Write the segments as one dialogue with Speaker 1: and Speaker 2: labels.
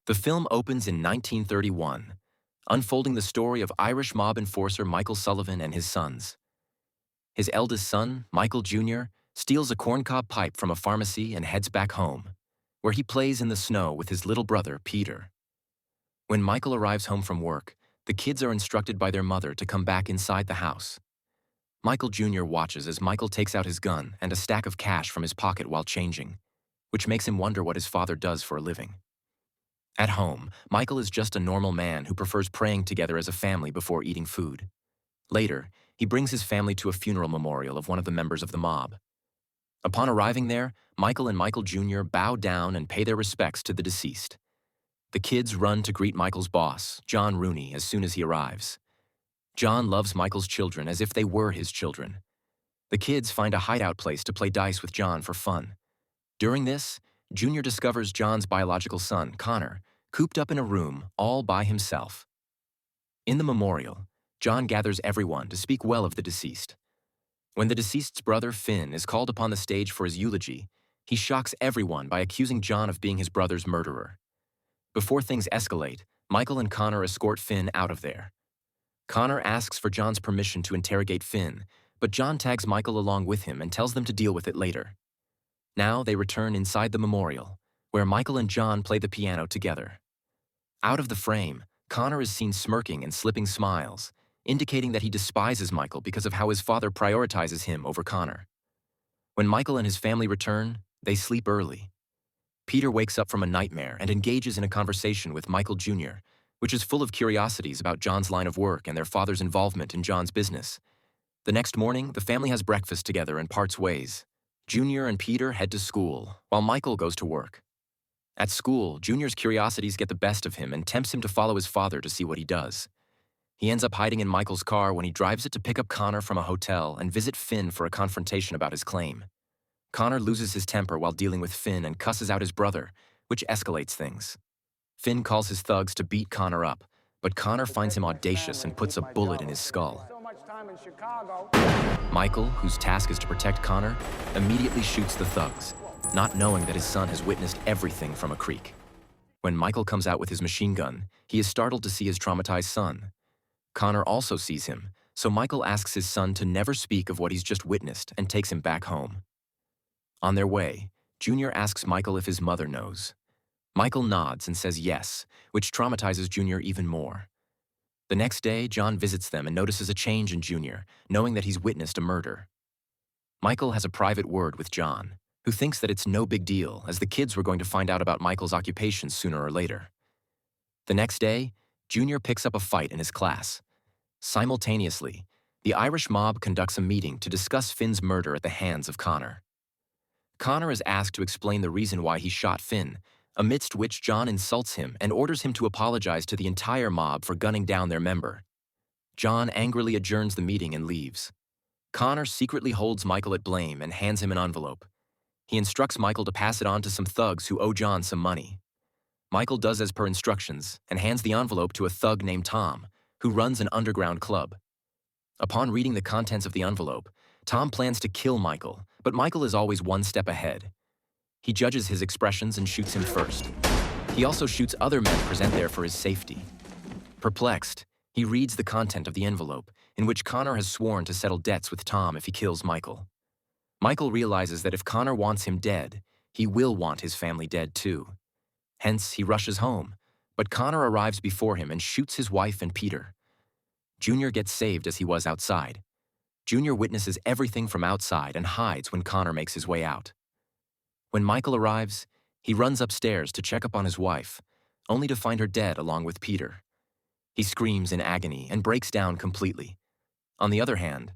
Speaker 1: The film opens in 1931, unfolding the story of Irish mob enforcer Michael Sullivan and his sons. His eldest son, Michael Jr., steals a corncob pipe from a pharmacy and heads back home, where he plays in the snow with his little brother, Peter. When Michael arrives home from work, the kids are instructed by their mother to come back inside the house. Michael Jr. watches as Michael takes out his gun and a stack of cash from his pocket while changing, which makes him wonder what his father does for a living. At home, Michael is just a normal man who prefers praying together as a family before eating food. Later, he brings his family to a funeral memorial of one of the members of the mob. Upon arriving there, Michael and Michael Jr. bow down and pay their respects to the deceased. The kids run to greet Michael's boss, John Rooney, as soon as he arrives. John loves Michael's children as if they were his children. The kids find a hideout place to play dice with John for fun. During this, Junior discovers John's biological son, Connor, cooped up in a room all by himself. In the memorial, John gathers everyone to speak well of the deceased. When the deceased's brother, Finn, is called upon the stage for his eulogy, he shocks everyone by accusing John of being his brother's murderer. Before things escalate, Michael and Connor escort Finn out of there. Connor asks for John's permission to interrogate Finn, but John tags Michael along with him and tells them to deal with it later. Now they return inside the memorial, where Michael and John play the piano together. Out of the frame, Connor is seen smirking and slipping smiles, indicating that he despises Michael because of how his father prioritizes him over Connor. When Michael and his family return, they sleep early. Peter wakes up from a nightmare and engages in a conversation with Michael Jr., which is full of curiosities about John's line of work and their father's involvement in John's business. The next morning, the family has breakfast together and parts ways. Junior and Peter head to school, while Michael goes to work. At school, Junior's curiosities get the best of him and tempts him to follow his father to see what he does. He ends up hiding in Michael's car when he drives it to pick up Connor from a hotel and visit Finn for a confrontation about his claim. Connor loses his temper while dealing with Finn and cusses out his brother, which escalates things. Finn calls his thugs to beat Connor up, but Connor finds him audacious and puts a bullet in his skull. Michael, whose task is to protect Connor, immediately shoots the thugs, not knowing that his son has witnessed everything from a creek. When Michael comes out with his machine gun, he is startled to see his traumatized son. Connor also sees him, so Michael asks his son to never speak of what he's just witnessed and takes him back home. On their way, Junior asks Michael if his mother knows. Michael nods and says yes, which traumatizes Junior even more. The next day, John visits them and notices a change in Junior, knowing that he's witnessed a murder. Michael has a private word with John, who thinks that it's no big deal, as the kids were going to find out about Michael's occupation sooner or later. The next day, Junior picks up a fight in his class. Simultaneously, the Irish mob conducts a meeting to discuss Finn's murder at the hands of Connor. Connor is asked to explain the reason why he shot Finn, amidst which John insults him and orders him to apologize to the entire mob for gunning down their member. John angrily adjourns the meeting and leaves. Connor secretly holds Michael at blame and hands him an envelope. He instructs Michael to pass it on to some thugs who owe John some money. Michael does as per instructions and hands the envelope to a thug named Tom, who runs an underground club. Upon reading the contents of the envelope, Tom plans to kill Michael, but Michael is always one step ahead. He judges his expressions and shoots him first. He also shoots other men present there for his safety. Perplexed, he reads the content of the envelope, in which Connor has sworn to settle debts with Tom if he kills Michael. Michael realizes that if Connor wants him dead, he will want his family dead too. Hence, he rushes home, but Connor arrives before him and shoots his wife and Peter. Junior gets saved as he was outside. Junior witnesses everything from outside and hides when Connor makes his way out. When Michael arrives, he runs upstairs to check up on his wife, only to find her dead along with Peter. He screams in agony and breaks down completely. On the other hand,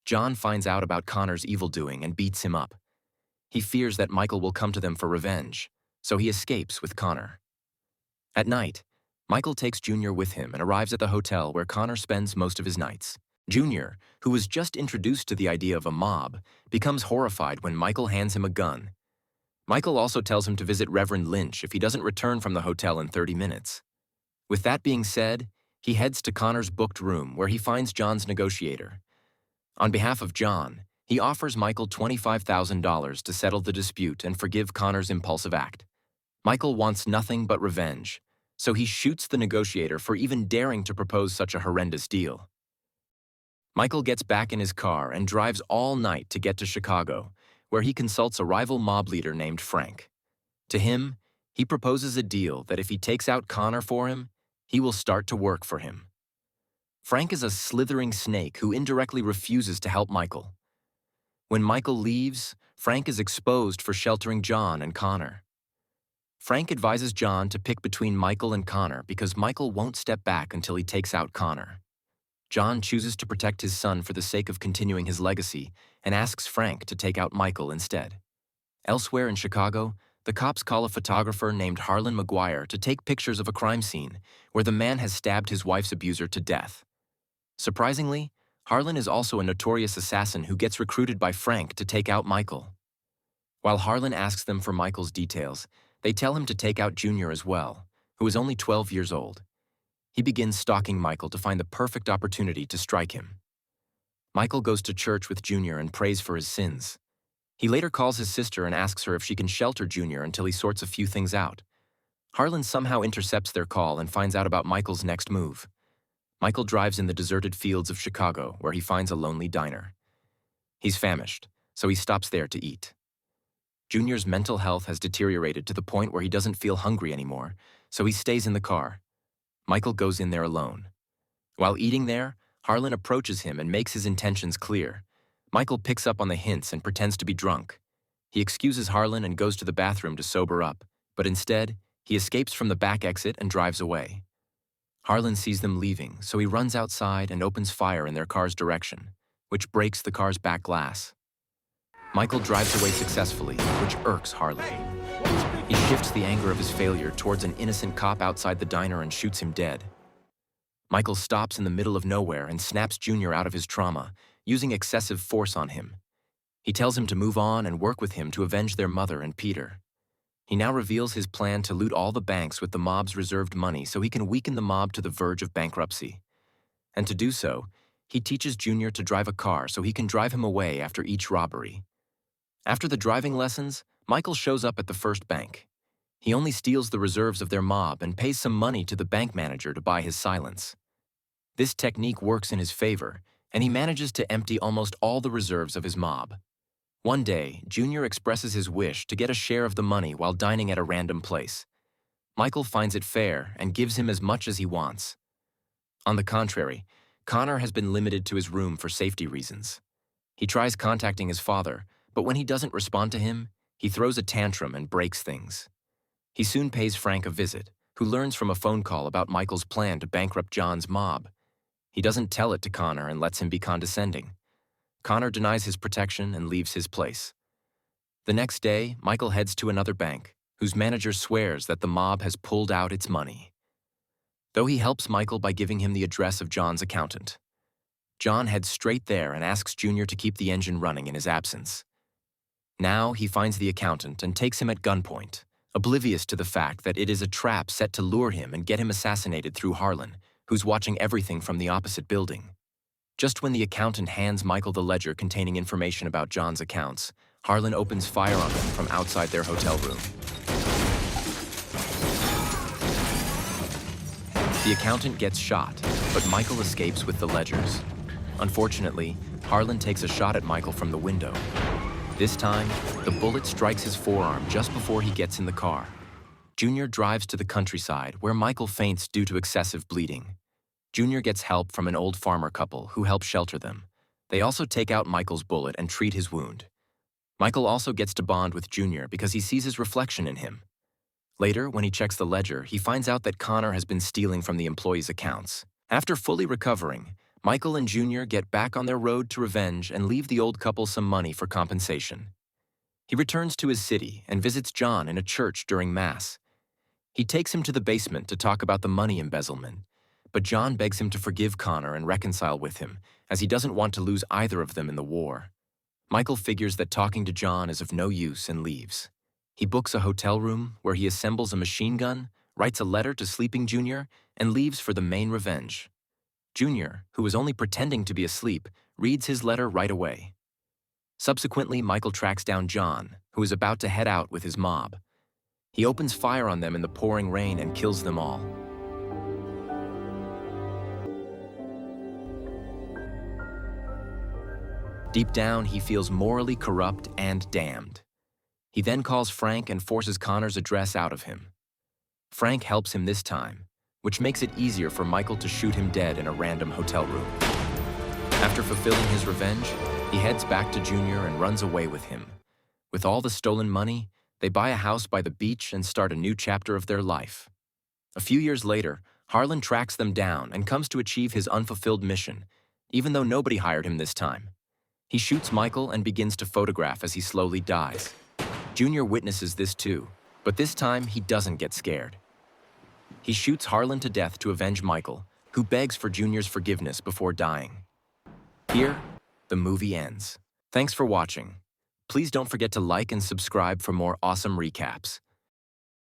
Speaker 1: John finds out about Connor's evildoing and beats him up. He fears that Michael will come to them for revenge, so he escapes with Connor. At night, Michael takes Junior with him and arrives at the hotel where Connor spends most of his nights. Junior, who was just introduced to the idea of a mob, becomes horrified when Michael hands him a gun. Michael also tells him to visit Reverend Lynch if he doesn't return from the hotel in 30 minutes. With that being said, he heads to Connor's booked room where he finds John's negotiator. On behalf of John, he offers Michael $25,000 to settle the dispute and forgive Connor's impulsive act. Michael wants nothing but revenge, so he shoots the negotiator for even daring to propose such a horrendous deal. Michael gets back in his car and drives all night to get to Chicago, where he consults a rival mob leader named Frank. To him, he proposes a deal that if he takes out Connor for him, he will start to work for him. Frank is a slithering snake who indirectly refuses to help Michael. When Michael leaves, Frank is exposed for sheltering John and Connor. Frank advises John to pick between Michael and Connor because Michael won't step back until he takes out Connor. John chooses to protect his son for the sake of continuing his legacy and asks Frank to take out Michael instead. Elsewhere in Chicago, the cops call a photographer named Harlan McGuire to take pictures of a crime scene where the man has stabbed his wife's abuser to death. Surprisingly, Harlan is also a notorious assassin who gets recruited by Frank to take out Michael. While Harlan asks them for Michael's details, they tell him to take out Junior as well, who is only 12 years old. He begins stalking Michael to find the perfect opportunity to strike him. Michael goes to church with Junior and prays for his sins. He later calls his sister and asks her if she can shelter Junior until he sorts a few things out. Harlan somehow intercepts their call and finds out about Michael's next move. Michael drives in the deserted fields of Chicago, where he finds a lonely diner. He's famished, so he stops there to eat. Junior's mental health has deteriorated to the point where he doesn't feel hungry anymore, so he stays in the car. Michael goes in there alone. While eating there, Harlan approaches him and makes his intentions clear. Michael picks up on the hints and pretends to be drunk. He excuses Harlan and goes to the bathroom to sober up, but instead, he escapes from the back exit and drives away. Harlan sees them leaving, so he runs outside and opens fire in their car's direction, which breaks the car's back glass. Michael drives away successfully, which irks Harlan. He shifts the anger of his failure towards an innocent cop outside the diner and shoots him dead. Michael stops in the middle of nowhere and snaps Junior out of his trauma, using excessive force on him. He tells him to move on and work with him to avenge their mother and Peter. He now reveals his plan to loot all the banks with the mob's reserved money so he can weaken the mob to the verge of bankruptcy. And to do so, he teaches Junior to drive a car so he can drive him away after each robbery. After the driving lessons, Michael shows up at the first bank. He only steals the reserves of their mob and pays some money to the bank manager to buy his silence. This technique works in his favor, and he manages to empty almost all the reserves of his mob. One day, Junior expresses his wish to get a share of the money while dining at a random place. Michael finds it fair and gives him as much as he wants. On the contrary, Connor has been limited to his room for safety reasons. He tries contacting his father, but when he doesn't respond to him, he throws a tantrum and breaks things. He soon pays Frank a visit, who learns from a phone call about Michael's plan to bankrupt John's mob. He doesn't tell it to Connor and lets him be condescending. Connor denies his protection and leaves his place. The next day, Michael heads to another bank, whose manager swears that the mob has pulled out its money. Though he helps Michael by giving him the address of John's accountant. John heads straight there and asks Junior to keep the engine running in his absence. Now he finds the accountant and takes him at gunpoint, oblivious to the fact that it is a trap set to lure him and get him assassinated through Harlan, who's watching everything from the opposite building. Just when the accountant hands Michael the ledger containing information about John's accounts, Harlan opens fire on them from outside their hotel room. The accountant gets shot, but Michael escapes with the ledgers. Unfortunately, Harlan takes a shot at Michael from the window. This time, the bullet strikes his forearm just before he gets in the car. Junior drives to the countryside, where Michael faints due to excessive bleeding. Junior gets help from an old farmer couple who help shelter them. They also take out Michael's bullet and treat his wound. Michael also gets to bond with Junior because he sees his reflection in him. Later, when he checks the ledger, he finds out that Connor has been stealing from the employees' accounts. After fully recovering, Michael and Junior get back on their road to revenge and leave the old couple some money for compensation. He returns to his city and visits John in a church during Mass. He takes him to the basement to talk about the money embezzlement, but John begs him to forgive Connor and reconcile with him, as he doesn't want to lose either of them in the war. Michael figures that talking to John is of no use and leaves. He books a hotel room where he assembles a machine gun, writes a letter to sleeping Junior, and leaves for the main revenge. Junior, who was only pretending to be asleep, reads his letter right away. Subsequently, Michael tracks down John, who is about to head out with his mob. He opens fire on them in the pouring rain and kills them all. Deep down, he feels morally corrupt and damned. He then calls Frank and forces Connor's address out of him. Frank helps him this time, which makes it easier for Michael to shoot him dead in a random hotel room. After fulfilling his revenge, he heads back to Junior and runs away with him. With all the stolen money, they buy a house by the beach and start a new chapter of their life. A few years later, Harlan tracks them down and comes to achieve his unfulfilled mission, even though nobody hired him this time. He shoots Michael and begins to photograph as he slowly dies. Junior witnesses this too, but this time he doesn't get scared. He shoots Harlan to death to avenge Michael, who begs for Junior's forgiveness before dying. Here, the movie ends. Thanks for watching. Please don't forget to like and subscribe for more awesome recaps.